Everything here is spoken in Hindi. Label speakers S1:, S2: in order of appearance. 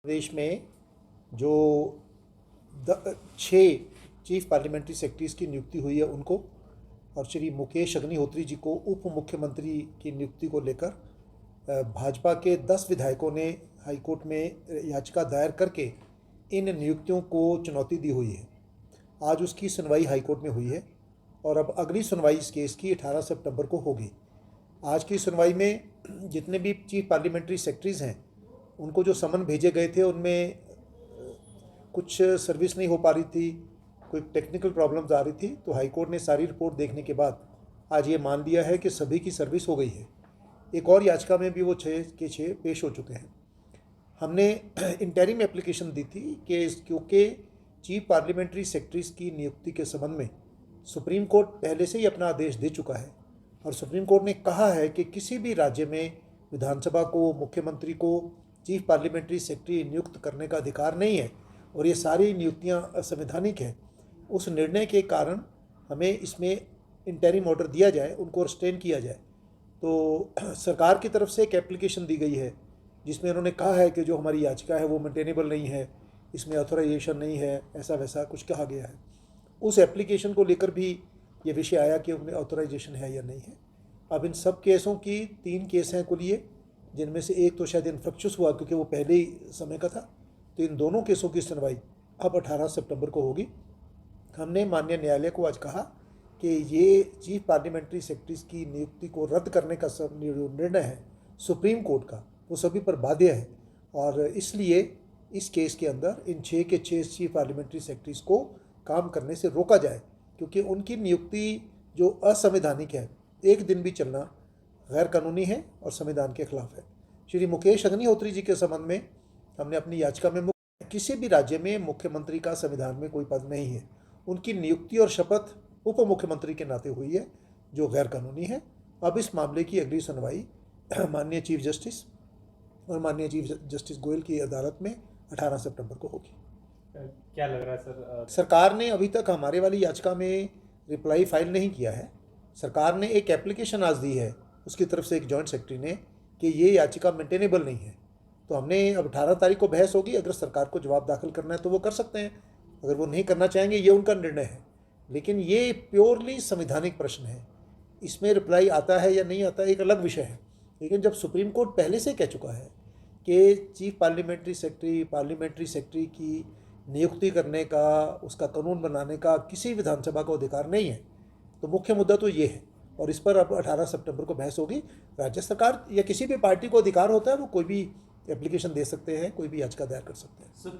S1: प्रदेश में जो 6 चीफ पार्लियामेंट्री सेक्रेटरीज की नियुक्ति हुई है उनको, और श्री मुकेश अग्निहोत्री जी को उप मुख्यमंत्री की नियुक्ति को लेकर भाजपा के 10 विधायकों ने हाईकोर्ट में याचिका दायर करके इन नियुक्तियों को चुनौती दी हुई है। आज उसकी सुनवाई हाईकोर्ट में हुई है और अब अगली सुनवाई इस केस की 18 सितंबर को होगी। आज की सुनवाई में जितने भी चीफ पार्लियामेंट्री सेक्रेटरीज हैं उनको जो समन भेजे गए थे उनमें कुछ सर्विस नहीं हो पा रही थी, कोई टेक्निकल प्रॉब्लम्स आ रही थी, तो हाईकोर्ट ने सारी रिपोर्ट देखने के बाद आज ये मान लिया है कि सभी की सर्विस हो गई है। एक और याचिका में भी वो 6 के 6 पेश हो चुके हैं। हमने इंटरिम एप्लीकेशन दी थी कि क्योंकि चीफ पार्लियामेंट्री सेक्रेटरीज की नियुक्ति के संबंध में सुप्रीम कोर्ट पहले से ही अपना आदेश दे चुका है और सुप्रीम कोर्ट ने कहा है कि किसी भी राज्य में विधानसभा को, मुख्यमंत्री को चीफ पार्लियामेंट्री सेक्रेटरी नियुक्त करने का अधिकार नहीं है और ये सारी नियुक्तियां असंवैधानिक हैं। उस निर्णय के कारण हमें इसमें इंटरिम ऑर्डर दिया जाए, उनको रिस्ट्रेन किया जाए। तो सरकार की तरफ से एक एप्लीकेशन दी गई है जिसमें उन्होंने कहा है कि जो हमारी याचिका है वो मेंटेनेबल नहीं है, इसमें ऑथराइजेशन नहीं है, ऐसा वैसा कुछ कहा गया है। उस एप्लीकेशन को लेकर भी ये विषय आया कि उनमें ऑथराइजेशन है या नहीं है। अब इन सब केसों की 3 केस हैं कुल ये, जिनमें से एक तो शायद इन्फ्रक्चुअस हुआ क्योंकि वो पहले ही समय का था। तो इन दोनों केसों की सुनवाई अब 18 सितंबर को होगी। हमने माननीय न्यायालय को आज कहा कि ये चीफ पार्लियामेंट्री सेक्रेटरीज की नियुक्ति को रद्द करने का सब निर्णय है सुप्रीम कोर्ट का, वो सभी पर बाध्य है और इसलिए इस केस के अंदर इन 6 के 6 चीफ पार्लियामेंट्री सेक्रेटरीज को काम करने से रोका जाए, क्योंकि उनकी नियुक्ति जो असंवैधानिक है, एक दिन भी चलना गैर कानूनी है और संविधान के खिलाफ है। श्री मुकेश अग्निहोत्री जी के संबंध में हमने अपनी याचिका में किसी भी राज्य में मुख्यमंत्री का संविधान में कोई पद नहीं है, उनकी नियुक्ति और शपथ उप मुख्यमंत्री के नाते हुई है जो गैर कानूनी है। अब इस मामले की अगली सुनवाई माननीय चीफ जस्टिस और माननीय चीफ जस्टिस गोयल की अदालत में 18 सितंबर को होगी।
S2: क्या लग रहा है सर?
S1: सरकार ने अभी तक हमारे वाली याचिका में रिप्लाई फाइल नहीं किया है। सरकार ने एक एप्लीकेशन आज दी है उसकी तरफ से एक जॉइंट सेक्रेटरी ने कि ये याचिका मेंटेनेबल नहीं है। तो हमने अब 18 तारीख को बहस होगी, अगर सरकार को जवाब दाखिल करना है तो वो कर सकते हैं, अगर वो नहीं करना चाहेंगे ये उनका निर्णय है। लेकिन ये प्योरली संवैधानिक प्रश्न है, इसमें रिप्लाई आता है या नहीं आता एक अलग विषय है। लेकिन जब सुप्रीम कोर्ट पहले से कह चुका है कि चीफ पार्लियामेंट्री सेक्रेटरी की नियुक्ति करने का, उसका कानून बनाने का किसी विधानसभा को अधिकार नहीं है, तो मुख्य मुद्दा तो ये है और इस पर अब 18 सितंबर को बहस होगी। राज्य सरकार या किसी भी पार्टी को अधिकार होता है, वो कोई भी एप्लीकेशन दे सकते हैं, कोई भी याचिका दायर कर सकते हैं।